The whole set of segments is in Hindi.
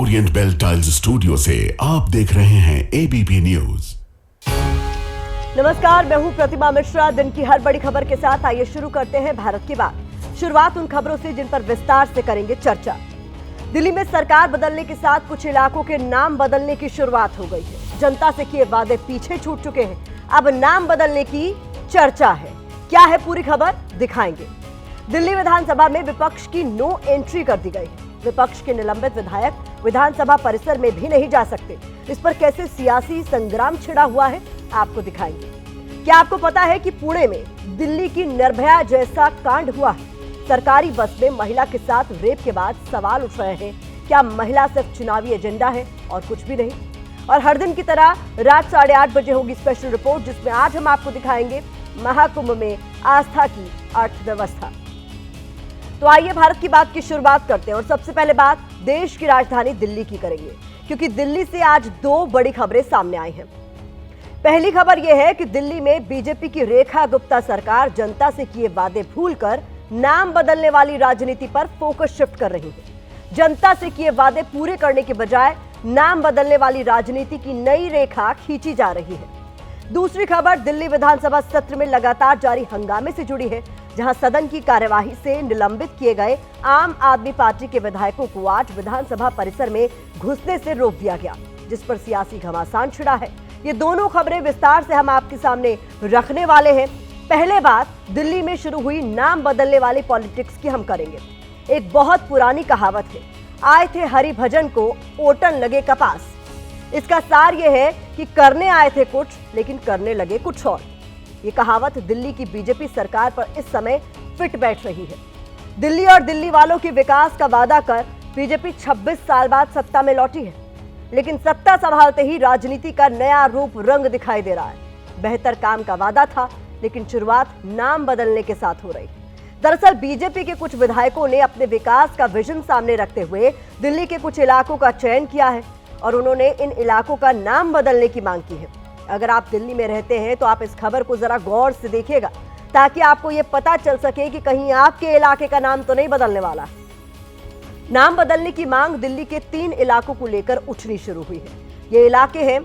ओरिएंट बेल टाइल्स स्टूडियो से आप देख रहे हैं एबीपी न्यूज। नमस्कार, मैं हूं प्रतिमा मिश्रा। दिन की हर बड़ी खबर के साथ आइए शुरू करते हैं भारत की बात। शुरुआत उन खबरों से जिन पर विस्तार से करेंगे चर्चा। दिल्ली में सरकार बदलने के साथ कुछ इलाकों के नाम बदलने की शुरुआत हो गई है। जनता से किए वादे पीछे छूट चुके हैं, अब नाम बदलने की चर्चा है। क्या है पूरी खबर, दिखाएंगे। दिल्ली विधानसभा में विपक्ष की नो एंट्री कर दी गई है। विपक्ष के निलंबित विधायक विधानसभा परिसर में भी नहीं जा सकते। इस पर कैसे सियासी संग्राम छिड़ा हुआ है, आपको दिखाएंगे। क्या आपको पता है कि पुणे में दिल्ली की निर्भया जैसा कांड हुआ है? सरकारी बस में महिला के साथ रेप के बाद सवाल उठ रहे हैं, क्या महिला सिर्फ चुनावी एजेंडा है और कुछ भी नहीं? और हर दिन की तरह रात 8:30 बजे होगी स्पेशल रिपोर्ट, जिसमें आज हम आपको दिखाएंगे महाकुंभ में आस्था की अर्थव्यवस्था। तो आइए भारत की बात की शुरुआत करते हैं और सबसे पहले बात देश की राजधानी दिल्ली की करेंगे, क्योंकि दिल्ली से आज दो बड़ी खबरें सामने आई हैं। पहली खबर यह है कि दिल्ली में बीजेपी की रेखा गुप्ता सरकार जनता से किए वादे भूलकर नाम बदलने वाली राजनीति पर फोकस शिफ्ट कर रही है। जनता से किए वादे पूरे करने के बजाय नाम बदलने वाली राजनीति की नई रेखा खींची जा रही है। दूसरी खबर दिल्ली विधानसभा सत्र में लगातार जारी हंगामे से जुड़ी है, जहां सदन की कार्यवाही से निलंबित किए गए आम आदमी पार्टी के विधायकों को आज विधानसभा परिसर में घुसने से रोक दिया गया, जिस पर सियासी घमासान छिड़ा है। ये दोनों खबरें विस्तार से हम आपके सामने रखने वाले हैं। पहले बात दिल्ली में शुरू हुई नाम बदलने वाली पॉलिटिक्स की हम करेंगे। एक बहुत पुरानी कहावत है, आए थे हरि भजन को ओटन लगे कपास। इसका सार यह है कि करने आए थे कुछ लेकिन करने लगे कुछ और। ये कहावत दिल्ली की बीजेपी सरकार पर इस समय फिट बैठ रही है। दिल्ली और दिल्ली वालों के विकास का वादा कर बीजेपी 26 साल बाद सत्ता में लौटी है, लेकिन सत्ता संभालते ही राजनीति का नया रूप रंग दिखाई दे रहा है। बेहतर काम का वादा था, लेकिन शुरुआत नाम बदलने के साथ हो रही है। दरअसल बीजेपी के कुछ विधायकों ने अपने विकास का विजन सामने रखते हुए दिल्ली के कुछ इलाकों का चयन किया है और उन्होंने इन इलाकों का नाम बदलने की मांग की है। अगर आप दिल्ली में रहते हैं तो आप इस खबर को जरा गौर से देखिएगा, ताकि आपको ये पता चल सके कि कहीं आपके इलाके का नाम तो नहीं बदलने वाला। नाम बदलने की मांग दिल्ली के 3 इलाकों को लेकर उठनी शुरू हुई है। ये इलाके हैं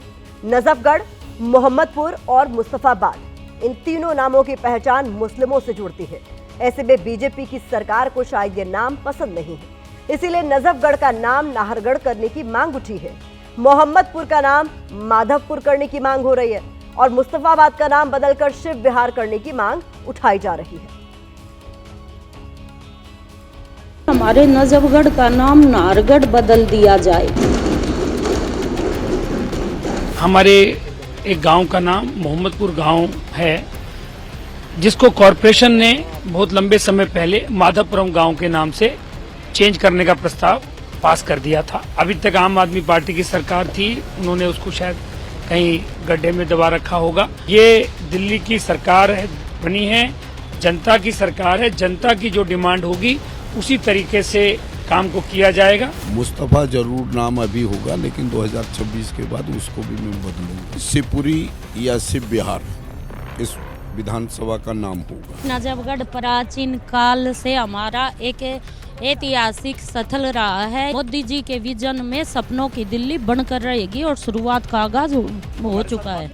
नजफगढ़, मोहम्मदपुर और मुस्तफाबाद। इन तीनों नामों की पहचान मुस्लिमों से जुड़ती है। ऐसे में बीजेपी की सरकार को शायद ये नाम पसंद नहीं है, इसीलिए नजफगढ़ का नाम नाहरगढ़ करने की मांग उठी है। मोहम्मदपुर का नाम माधवपुर करने की मांग हो रही है और मुस्तफाबाद का नाम बदलकर शिव विहार करने की मांग उठाई जा रही है। हमारे नजफगढ़ का नाम नाहरगढ़ बदल दिया जाए। हमारे एक गांव का नाम मोहम्मदपुर गांव है, जिसको कॉरपोरेशन ने बहुत लंबे समय पहले माधवपुरम गांव के नाम से चेंज करने का प्रस्ताव पास कर दिया था। अभी तक आम आदमी पार्टी की सरकार थी, उन्होंने उसको शायद कहीं गड्ढे में दबा रखा होगा। ये दिल्ली की सरकार है, बनी है, जनता की सरकार है। जनता की जो डिमांड होगी उसी तरीके से काम को किया जाएगा। मुस्तफा जरूर नाम अभी होगा, लेकिन 2026 के बाद उसको भी मैं बदलूंगा। शिवपुरी या शिव विहार इस विधानसभा का नाम होगा। नजफगढ़ प्राचीन काल से हमारा एक ऐतिहासिक स्थल रहा है। मोदी जी के विजन में सपनों की दिल्ली बनकर रहेगी और शुरुआत का आगाज हो चुका है।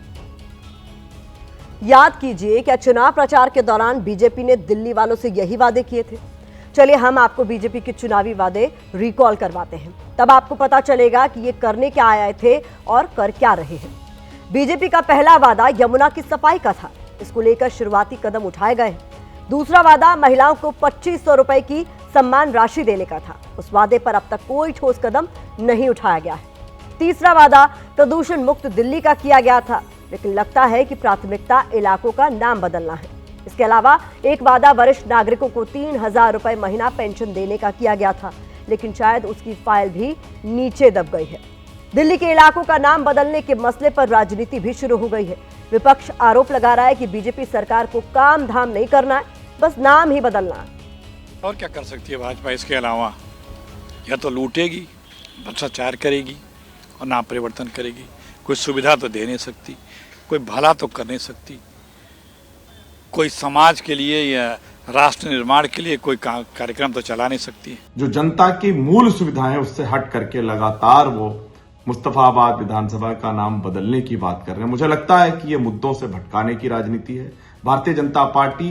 याद कीजिए, क्या चुनाव प्रचार के दौरान बीजेपी ने दिल्ली वालों से यही वादे किए थे? चलिए हम आपको बीजेपी के चुनावी वादे रिकॉल करवाते हैं, तब आपको पता चलेगा कि ये करने क्या आए थे और कर क्या रहे हैं। बीजेपी का पहला वादा यमुना की सफाई का था, इसको लेकर शुरुआती कदम उठाए गए। दूसरा वादा महिलाओं को 2500 रुपए की सम्मान राशि देने का था, उस वादे पर अब तक कोई ठोस कदम नहीं उठाया गया है। तीसरा वादा प्रदूषण मुक्त दिल्ली का किया गया था, लेकिन लगता है कि प्राथमिकता इलाकों का नाम बदलना है। इसके अलावा एक वादा वरिष्ठ नागरिकों को 3000 रुपए महीना पेंशन देने का किया गया था, लेकिन शायद उसकी फाइल भी नीचे दब गई है। दिल्ली के इलाकों का नाम बदलने के मसले पर राजनीति भी शुरू हो गई है। विपक्ष आरोप लगा रहा है कि बीजेपी सरकार को काम धाम नहीं करना है, बस नाम ही बदलना है। और क्या कर सकती है भाजपा इसके अलावा? या तो लूटेगी, भ्रष्टाचार करेगी और ना परिवर्तन करेगी। कोई सुविधा तो दे नहीं सकती, कोई भला तो कर नहीं सकती, कोई समाज के लिए या राष्ट्र निर्माण के लिए कोई कार्यक्रम तो चला नहीं सकती है। जो जनता की मूल सुविधाएं उससे हट करके लगातार वो मुस्तफाबाद विधानसभा का नाम बदलने की बात कर रहे हैं। मुझे लगता है कि ये मुद्दों से भटकाने की राजनीति है। भारतीय जनता पार्टी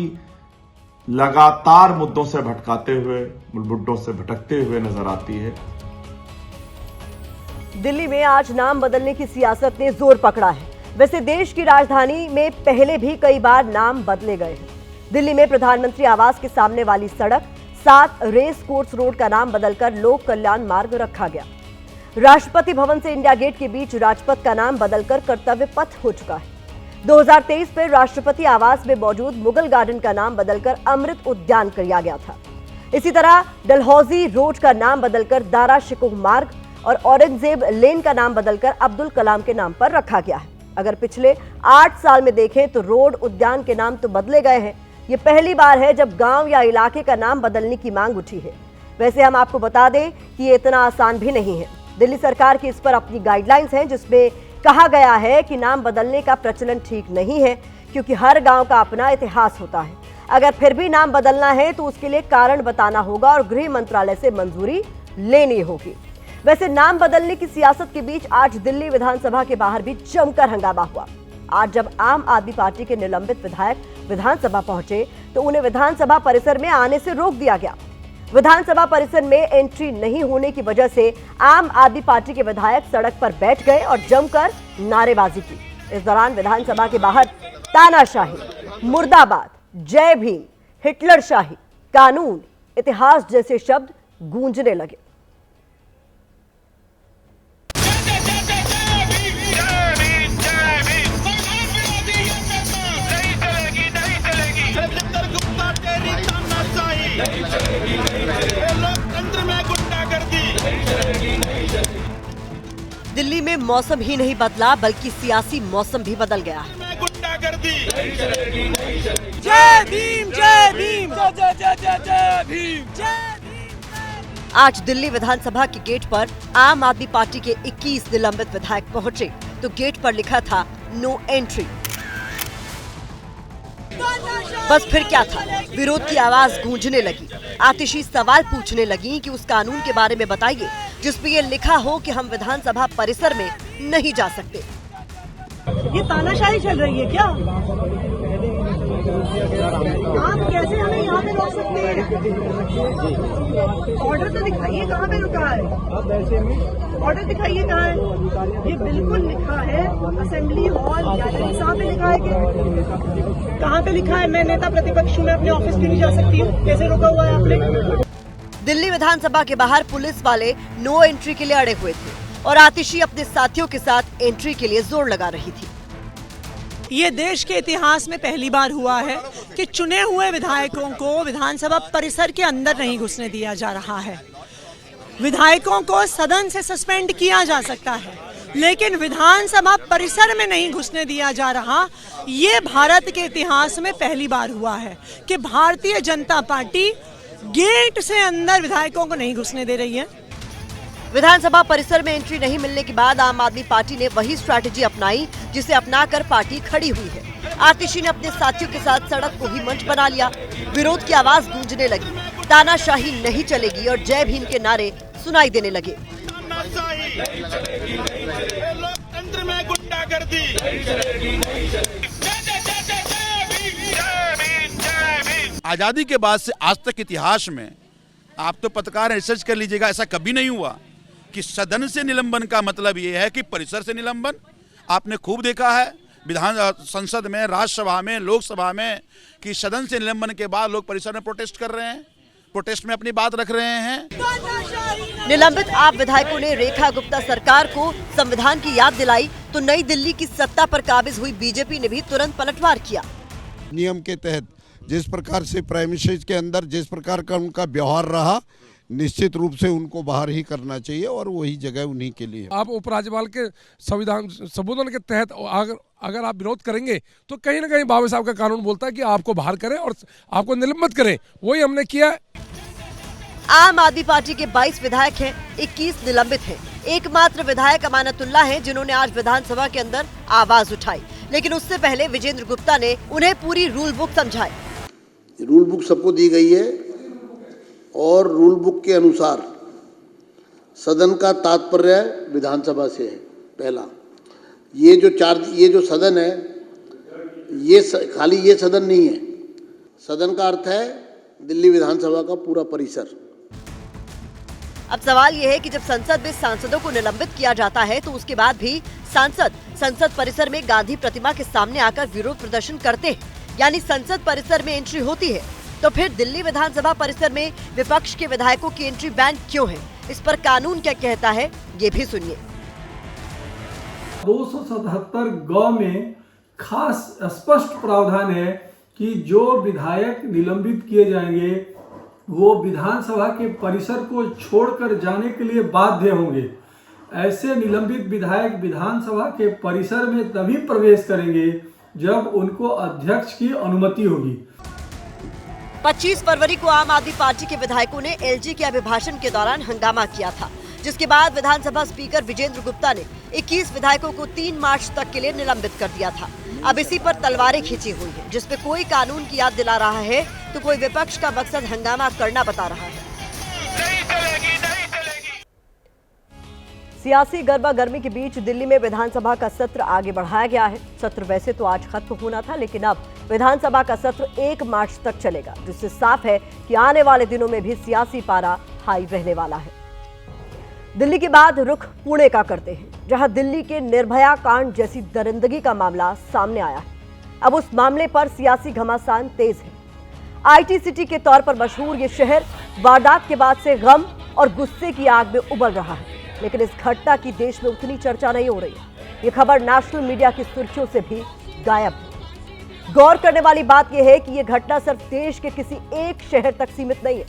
लगातार मुद्दों से भटकाते हुए, मुद्दों से भटकते हुए नजर आती है। दिल्ली में आज नाम बदलने की सियासत ने जोर पकड़ा है। वैसे देश की राजधानी में पहले भी कई बार नाम बदले गए हैं। दिल्ली में प्रधानमंत्री आवास के सामने वाली सड़क 7 रेस कोर्स रोड का नाम बदलकर लोक कल्याण मार्ग रखा गया। राष्ट्रपति भवन से इंडिया गेट के बीच राजपथ का नाम बदलकर कर्तव्य पथ हो चुका है। 2023 में राष्ट्रपति आवास में मौजूद मुगल गार्डन का नाम बदलकर अमृत उद्यान किया गया था। इसी तरह डलहौजी रोड का नाम बदलकर दारा शिकोह मार्ग और औरंगजेब लेन का नाम बदलकर अब्दुल कलाम के नाम पर रखा गया है। अगर पिछले 8 साल में देखें तो रोड उद्यान के नाम तो बदले गए हैं। ये पहली बार है जब गांव या इलाके का नाम बदलने की मांग उठी है। वैसे हम आपको बता दें कि ये इतना आसान भी नहीं है। दिल्ली सरकार की इस पर अपनी गाइडलाइंस हैं, जिसमें कहा गया है कि नाम बदलने का प्रचलन ठीक नहीं है, क्योंकि हर गांव का अपना इतिहास होता है। अगर फिर भी नाम बदलना है तो उसके लिए कारण बताना होगा और गृह मंत्रालय से मंजूरी लेनी होगी। वैसे नाम बदलने की सियासत के बीच आज दिल्ली विधानसभा के बाहर भी जमकर हंगामा हुआ। आज जब आम आदमी पार्टी के निलंबित विधायक विधानसभा पहुंचे तो उन्हें विधानसभा परिसर में आने से रोक दिया गया। विधानसभा परिसर में एंट्री नहीं होने की वजह से आम आदमी पार्टी के विधायक सड़क पर बैठ गए और जमकर नारेबाजी की। इस दौरान विधानसभा के बाहर तानाशाही, मुर्दाबाद, जय भीम, हिटलर शाही, कानून, इतिहास जैसे शब्द गूंजने लगे। दिल्ली में मौसम ही नहीं बदला बल्कि सियासी मौसम भी बदल गया है। जय भीम, जय भीम, जय भीम। आज दिल्ली विधानसभा के गेट पर आम आदमी पार्टी के 21 निलंबित विधायक पहुंचे तो गेट पर लिखा था नो एंट्री। बस फिर क्या था, विरोध की आवाज गूंजने लगी। आतिशी सवाल पूछने लगी कि उस कानून के बारे में बताइए जिसमें ये लिखा हो कि हम विधानसभा परिसर में नहीं जा सकते। ये तानाशाही चल रही है क्या? आप कैसे हमें यहाँ पे रोक सकते हैं? ऑर्डर तो दिखाइए कहाँ पे रुका है, ऑर्डर दिखाइए कहाँ है। ये बिल्कुल लिखा है असेंबली हॉल गैलरी, साहब पे लिखा है कि कहाँ पे लिखा है मैं नेता प्रतिपक्ष हूँ, मैं अपने ऑफिस भी नहीं जा सकती हूँ। कैसे रोका हुआ है आपने? दिल्ली विधानसभा के बाहर पुलिस वाले नो एंट्री के लिए अड़े हुए थे और आतिशी अपने साथियों के साथ एंट्री के लिए जोर लगा रही थी। ये देश के इतिहास में पहली बार हुआ है कि चुने हुए विधायकों को विधानसभा परिसर के अंदर नहीं घुसने दिया जा रहा है। विधायकों को सदन से सस्पेंड किया जा सकता है, लेकिन विधानसभा परिसर में नहीं घुसने दिया जा रहा। ये भारत के इतिहास में पहली बार हुआ है कि भारतीय जनता पार्टी गेट से अंदर विधायकों को नहीं घुसने दे रही है। विधानसभा परिसर में एंट्री नहीं मिलने के बाद आम आदमी पार्टी ने वही स्ट्रैटेजी अपनाई जिसे अपनाकर पार्टी खड़ी हुई है। आतिशी ने अपने साथियों के साथ सड़क को ही मंच बना लिया। विरोध की आवाज गूंजने लगी, तानाशाही नहीं चलेगी और जय भीम के नारे सुनाई देने लगे। लोकतंत्र में गुंडागर्दी, आजादी के बाद से आज तक इतिहास में, आप तो पत्रकार रिसर्च कर लीजिएगा, ऐसा कभी नहीं हुआ कि सदन से निलंबन का मतलब ये है कि परिसर से निलंबन। आपने खूब देखा है विधान संसद में, राज्यसभा में, लोकसभा में कि सदन से निलंबन के बाद लोग परिसर में प्रोटेस्ट कर रहे हैं, प्रोटेस्ट में अपनी बात रख रहे हैं। निलंबित आप विधायकों ने रेखा गुप्ता सरकार को संविधान की याद दिलाई तो नई दिल्ली की सत्ता पर काबिज हुई बीजेपी ने भी तुरंत पलटवार किया। नियम के तहत जिस प्रकार से प्राइम मिनिस्टर के अंदर जिस प्रकार का उनका व्यवहार रहा, निश्चित रूप से उनको बाहर ही करना चाहिए और वही जगह उन्हीं के लिए। आप उपराज्यपाल के संविधान संबोधन के तहत अगर आप विरोध करेंगे तो कहीं ना कहीं बाबा साहब का कानून बोलता है कि आपको बाहर करें और आपको निलंबित करें। वही हमने किया। आम आदमी पार्टी के 22 विधायक हैं, 21 निलंबित हैं। एकमात्र विधायक अमानतुल्लाह हैं जिन्होंने आज विधानसभा के अंदर आवाज उठाई, लेकिन उससे पहले विजेंद्र गुप्ता ने उन्हें पूरी रूल बुक समझाई। रूल बुक सबको दी गई है और रूल बुक के अनुसार सदन का तात्पर्य विधानसभा से है। पहला, ये जो सदन है, ये खाली ये सदन नहीं है। सदन का अर्थ है दिल्ली विधानसभा का पूरा परिसर। अब सवाल यह है कि जब संसद में सांसदों को निलंबित किया जाता है तो उसके बाद भी सांसद संसद परिसर में गांधी प्रतिमा के सामने आकर विरोध प्रदर्शन करते हैं, यानी संसद परिसर में एंट्री होती है, तो फिर दिल्ली विधानसभा परिसर में विपक्ष के विधायकों की एंट्री बैन क्यों है? इस पर कानून क्या कहता है, ये भी सुनिए। 277 ग में खास स्पष्ट प्रावधान है कि जो विधायक निलंबित किए जाएंगे वो विधानसभा के परिसर को छोड़कर जाने के लिए बाध्य होंगे। ऐसे निलंबित विधायक विधानसभा के परिसर में तभी प्रवेश करेंगे जब उनको अध्यक्ष की अनुमति होगी। 25 फरवरी को आम आदमी पार्टी के विधायकों ने एलजी के अभिभाषण के दौरान हंगामा किया था, जिसके बाद विधानसभा स्पीकर विजेंद्र गुप्ता ने 21 विधायकों को 3 मार्च तक के लिए निलंबित कर दिया था। अब इसी पर तलवारें खींची हुई है, जिसपे कोई कानून की याद दिला रहा है तो कोई विपक्ष का मकसद हंगामा करना बता रहा है। सियासी गर्मा-गर्मी के बीच दिल्ली में विधानसभा का सत्र आगे बढ़ाया गया है। सत्र वैसे तो आज खत्म होना था, लेकिन अब विधानसभा का सत्र 1 मार्च तक चलेगा, जिससे साफ है कि आने वाले दिनों में भी सियासी पारा हाई रहने वाला है। दिल्ली के बाद रुख पुणे का करते हैं, जहां दिल्ली के निर्भया कांड जैसी दरिंदगी का मामला सामने आया है। अब उस मामले पर सियासी घमासान तेज है। आईटी सिटी के तौर पर मशहूर ये शहर वारदात के बाद से गम और गुस्से की आग में उबल रहा है, लेकिन इस घटना की देश में उतनी चर्चा नहीं हो रही है। ये खबर नेशनल मीडिया की सुर्खियों से भी गायब है। गौर करने वाली बात यह है कि यह घटना सिर्फ देश के किसी एक शहर तक सीमित नहीं है,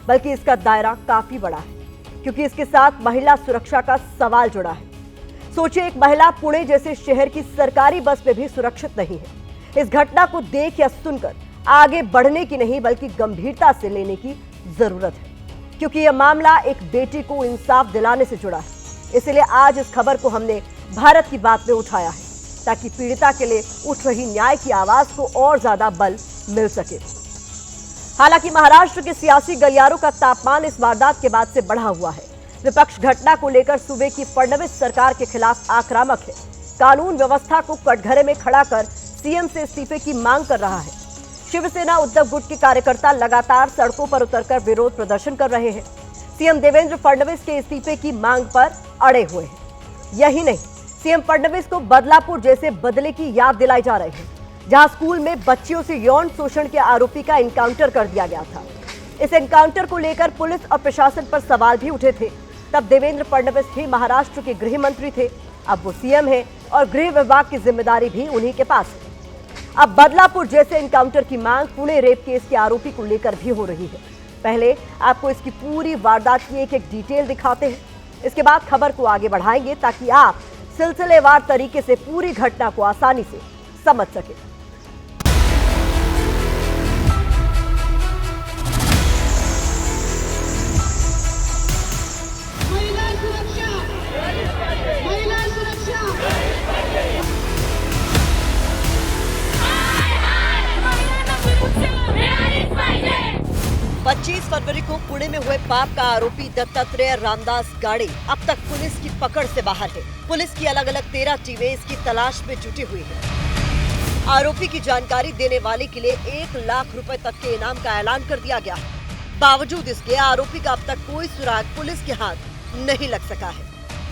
बल्कि इसका दायरा काफी बड़ा है, क्योंकि इसके साथ महिला सुरक्षा का सवाल जुड़ा है। सोचिए, एक महिला पुणे जैसे शहर की सरकारी बस में भी सुरक्षित नहीं है। इस घटना को देख या सुनकर आगे बढ़ने की नहीं, बल्कि गंभीरता से लेने की जरूरत है, क्योंकि यह मामला एक बेटी को इंसाफ दिलाने से जुड़ा है। इसलिए आज इस खबर को हमने भारत की बात में उठाया है, ताकि पीड़िता के लिए उठ रही न्याय की आवाज को और ज्यादा बल मिल सके। हालांकि महाराष्ट्र के सियासी गलियारों का तापमान इस वारदात के बाद से बढ़ा हुआ है। विपक्ष घटना को लेकर सूबे की फडणवीस सरकार के खिलाफ आक्रामक है। कानून व्यवस्था को कटघरे में खड़ा कर सीएम से इस्तीफे की मांग कर रहा है। शिवसेना उद्धव गुट के कार्यकर्ता लगातार सड़कों पर उतरकर विरोध प्रदर्शन कर रहे हैं। सीएम देवेंद्र फडणवीस के इस्तीफे की मांग पर अड़े हुए हैं। यही नहीं, सीएम फडणवीस को बदलापुर जैसे बदले की याद दिलाई जा रही है, जहां स्कूल में बच्चियों से यौन शोषण के आरोपी का एनकाउंटर कर दिया गया था। इस एनकाउंटर को लेकर पुलिस और प्रशासन पर सवाल भी उठे थे। तब देवेंद्र फडणवीस ही महाराष्ट्र के गृह मंत्री थे, अब वो सीएम है और गृह विभाग की जिम्मेदारी भी उन्हीं के पास है। अब बदलापुर जैसे एनकाउंटर की मांग पुणे रेप केस के आरोपी को लेकर भी हो रही है। पहले आपको इसकी पूरी वारदात की एक डिटेल दिखाते हैं, इसके बाद खबर को आगे बढ़ाएंगे ताकि आप सिलसिलेवार तरीके से पूरी घटना को आसानी से समझ सकें। महिला सुरक्षा 25 फरवरी को पुणे में हुए पाप का आरोपी दत्तात्रेय रामदास गाड़े अब तक पुलिस की पकड़ से बाहर है। पुलिस की अलग अलग 13 टीमें इसकी तलाश में जुटी हुई है। आरोपी की जानकारी देने वाले के लिए 1 लाख रुपए तक के इनाम का ऐलान कर दिया गया है। बावजूद इसके आरोपी का अब तक कोई सुराग पुलिस के हाथ नहीं लग सका है।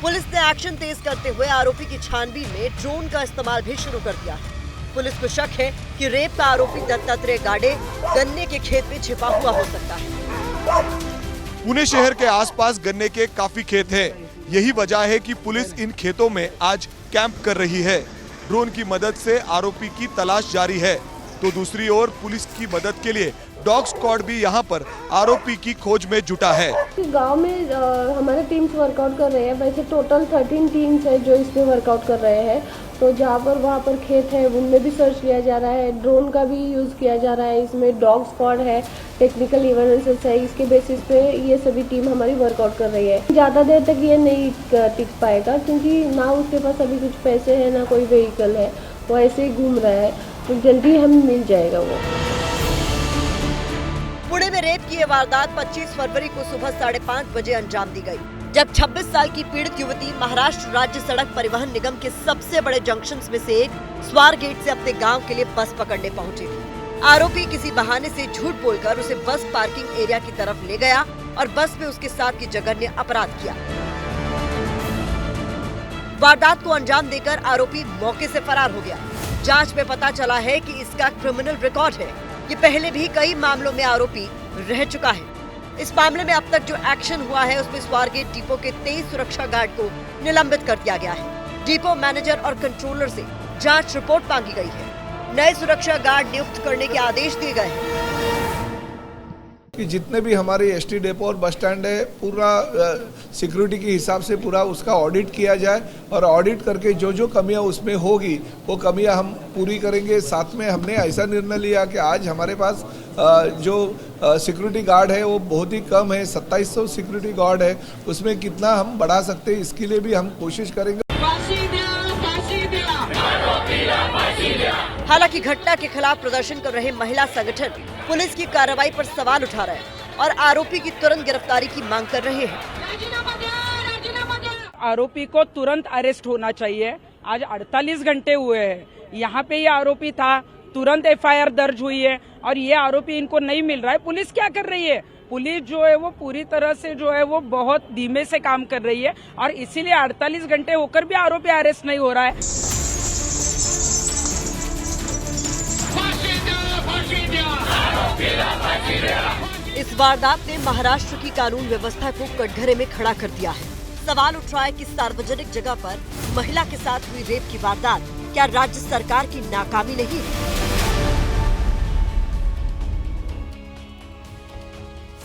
पुलिस ने एक्शन तेज करते हुए आरोपी की छानबीन में ड्रोन का इस्तेमाल भी शुरू कर दिया है। पुलिस को शक है कि रेप का आरोपी दत्तात्रेय गाड़े गन्ने के खेत में छिपा हुआ हो सकता है। पुणे शहर के आसपास गन्ने के काफी खेत हैं। यही वजह है कि पुलिस इन खेतों में आज कैंप कर रही है। ड्रोन की मदद से आरोपी की तलाश जारी है, तो दूसरी ओर पुलिस की मदद के लिए डॉग स्क्वाड भी यहां पर आरोपी की खोज में जुटा है। गांव में हमारे टीम्स वर्कआउट कर रहे हैं। वैसे टोटल 13 टीम्स है जो इसमें वर्कआउट कर रहे हैं। तो जहाँ पर वहाँ पर खेत है उनमें भी सर्च किया जा रहा है। ड्रोन का भी यूज़ किया जा रहा है। इसमें डॉग स्क्वाड है, टेक्निकल एविडेंसेस है। इसके बेसिस पे ये सभी टीम हमारी वर्कआउट कर रही है। ज़्यादा देर तक ये नहीं टिक पाएगा, क्योंकि ना उसके पास अभी कुछ पैसे हैं ना कोई व्हीकल है, वो ऐसे ही घूम रहा है। तो जल्दी हम मिल जाएगा वो। रेप की ये वारदात 25 फरवरी को सुबह 5:30 बजे अंजाम दी गई, जब 26 साल की पीड़ित युवती महाराष्ट्र राज्य सड़क परिवहन निगम के सबसे बड़े जंक्शंस में से एक स्वारगेट से अपने गांव के लिए बस पकड़ने पहुंची थी। आरोपी किसी बहाने से झूठ बोलकर उसे बस पार्किंग एरिया की तरफ ले गया और बस में उसके साथ की जघन्य अपराध किया। वारदात को अंजाम देकर आरोपी मौके से फरार हो गया। जांच में पता चला है कि इसका क्रिमिनल रिकॉर्ड है। ये पहले भी कई मामलों में आरोपी रह चुका है। इस मामले में अब तक जो एक्शन हुआ है उसमें स्वारगेट डिपो के 23 सुरक्षा गार्ड को निलंबित कर दिया गया है। डिपो मैनेजर और कंट्रोलर से जांच रिपोर्ट मांगी गई है। नए सुरक्षा गार्ड नियुक्त करने के आदेश दिए गए हैं कि जितने भी हमारे एसटी डेपो और बस स्टैंड है पूरा सिक्योरिटी के हिसाब से पूरा उसका ऑडिट किया जाए और ऑडिट करके जो जो कमियां उसमें होगी वो कमियां हम पूरी करेंगे। साथ में हमने ऐसा निर्णय लिया कि आज हमारे पास जो सिक्योरिटी गार्ड है वो बहुत ही कम है, 2700 सिक्योरिटी गार्ड है, उसमें कितना हम बढ़ा सकते हैं इसके लिए भी हम कोशिश करेंगे। हालांकि घटना के खिलाफ प्रदर्शन कर रहे महिला संगठन पुलिस की कार्रवाई पर सवाल उठा रहे हैं और आरोपी की तुरंत गिरफ्तारी की मांग कर रहे हैं। आरोपी को तुरंत अरेस्ट होना चाहिए। आज 48 घंटे हुए हैं, यहाँ पे ये आरोपी था, तुरंत एफआईआर दर्ज हुई है और ये आरोपी इनको नहीं मिल रहा है। पुलिस क्या कर रही है? पुलिस जो है वो पूरी तरह से जो है वो बहुत धीमे से काम कर रही है और इसीलिए 48 घंटे होकर भी आरोपी अरेस्ट नहीं हो रहा है। इस वारदात ने महाराष्ट्र की कानून व्यवस्था को कटघरे में खड़ा कर दिया है। सवाल उठ रहा है कि सार्वजनिक जगह पर महिला के साथ हुई रेप की वारदात क्या राज्य सरकार की नाकामी नहीं है?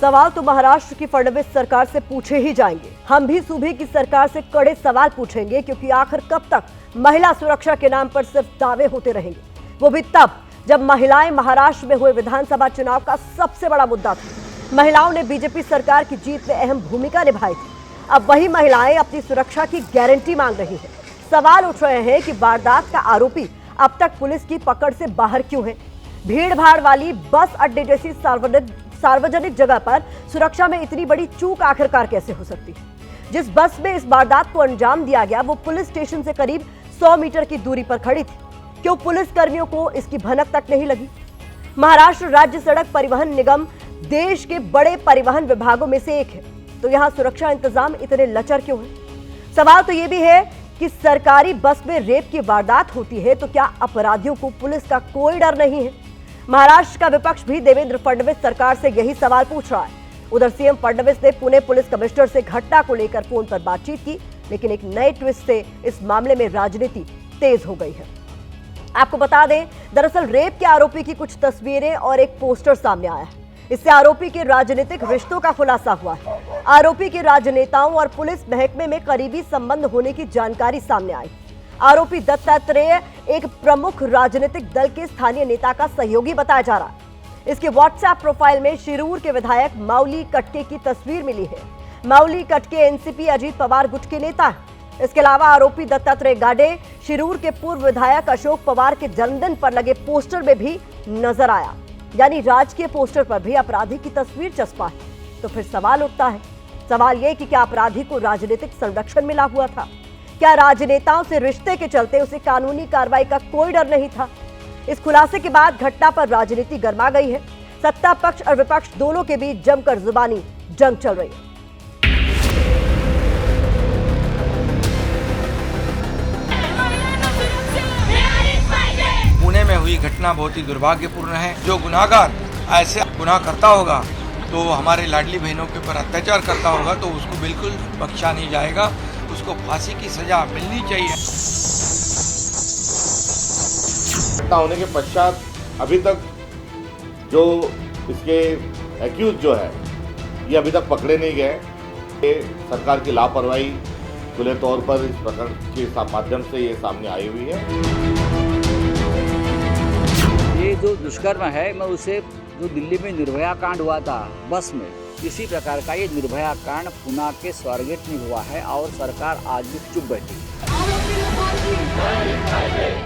सवाल तो महाराष्ट्र की फडणवीस सरकार से पूछे ही जाएंगे। हम भी सूबे की सरकार से कड़े सवाल पूछेंगे, क्योंकि आखिर कब तक महिला सुरक्षा के नाम पर सिर्फ दावे होते रहेंगे, वो भी तब जब महिलाएं महाराष्ट्र में हुए विधानसभा चुनाव का सबसे बड़ा मुद्दा थी। महिलाओं ने बीजेपी सरकार की जीत में अहम भूमिका निभाई थी। अब वही महिलाएं अपनी सुरक्षा की गारंटी मांग रही हैं। सवाल उठ रहे हैं कि वारदात का आरोपी अब तक पुलिस की पकड़ से बाहर क्यों है? भीड़ भाड़ वाली बस अड्डे जैसी सार्वजनिक जगह पर सुरक्षा में इतनी बड़ी चूक आखिरकार कैसे हो सकती है? जिस बस में इस वारदात को अंजाम दिया गया वो पुलिस स्टेशन से करीब 100 मीटर की दूरी पर खड़ी थी। क्यों पुलिस कर्मियों को इसकी भनक तक नहीं लगी? महाराष्ट्र राज्य सड़क परिवहन निगम देश के बड़े परिवहन विभागों में से एक है, तो यहाँ सुरक्षा इंतजाम इतने लचर क्यों है? सवाल तो ये भी है कि सरकारी बस में रेप की वारदात होती है तो क्या अपराधियों को पुलिस का कोई डर नहीं है? महाराष्ट्र का विपक्ष भी देवेंद्र फडणवीस सरकार से यही सवाल पूछ रहा है। उधर सीएम फडणवीस ने पुणे पुलिस कमिश्नर से घटना को लेकर फोन पर बातचीत की, लेकिन एक नए ट्विस्ट से इस मामले में राजनीति तेज हो गई है। आपको बता दें, दरअसल रेप के आरोपी की कुछ तस्वीरें और एक पोस्टर सामने आया है। इससे आरोपी के राजनीतिक रिश्तों का खुलासा हुआ है। आरोपी के राजनेताओं और पुलिस महकमे में करीबी संबंध होने की जानकारी सामने आई। आरोपी दत्तात्रेय एक प्रमुख राजनीतिक दल के स्थानीय नेता का सहयोगी बताया जा रहा है। इसके व्हाट्सएप प्रोफाइल में शिरूर के विधायक माउली कटके की तस्वीर मिली है। माउली कटके एनसीपी अजीत पवार गुट के नेता है। इसके अलावा आरोपी दत्तात्रेय गाडे शिरूर के पूर्व विधायक अशोक पवार के जन्मदिन पर लगे पोस्टर में भी नजर आया, यानी राजकीय पोस्टर पर भी अपराधी की तस्वीर चस्पा है। तो फिर सवाल उठता है, सवाल ये कि क्या अपराधी को राजनीतिक संरक्षण मिला हुआ था? क्या राजनेताओं से रिश्ते के चलते उसे कानूनी कार्रवाई का कोई डर नहीं था? इस खुलासे के बाद घटना पर राजनीति गर्मा गई है। सत्ता पक्ष और विपक्ष दोनों के बीच जमकर जुबानी जंग चल रही है। पुणे में हुई घटना बहुत ही दुर्भाग्यपूर्ण है। जो गुनाहगार ऐसे गुनाह करता होगा, तो हमारे लाडली बहनों के ऊपर अत्याचार करता होगा, तो उसको बिल्कुल बख्शा नहीं जाएगा। उसको फांसी की सजा मिलनी चाहिए। होने के पश्चात अभी तक जो इसके एक्यूज जो है ये अभी तक पकड़े नहीं गए। ये सरकार की लापरवाही खुले तौर पर इस प्रकरण के माध्यम से ये सामने आई हुई है। ये जो दुष्कर्म है, मैं उसे जो दिल्ली में निर्भया कांड हुआ था बस में, इसी प्रकार का ये निर्भया कांड पुणे के स्वारगेट में हुआ है और सरकार आज भी चुप बैठी।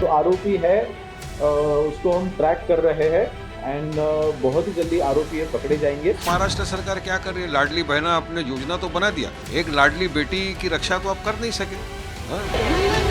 तो आरोपी है, उसको हम ट्रैक कर रहे हैं एंड बहुत ही जल्दी आरोपी ये पकड़े जाएंगे। महाराष्ट्र सरकार क्या कर रही है, लाडली बहना आपने योजना तो बना दिया, एक लाडली बेटी की रक्षा तो आप कर नहीं सके।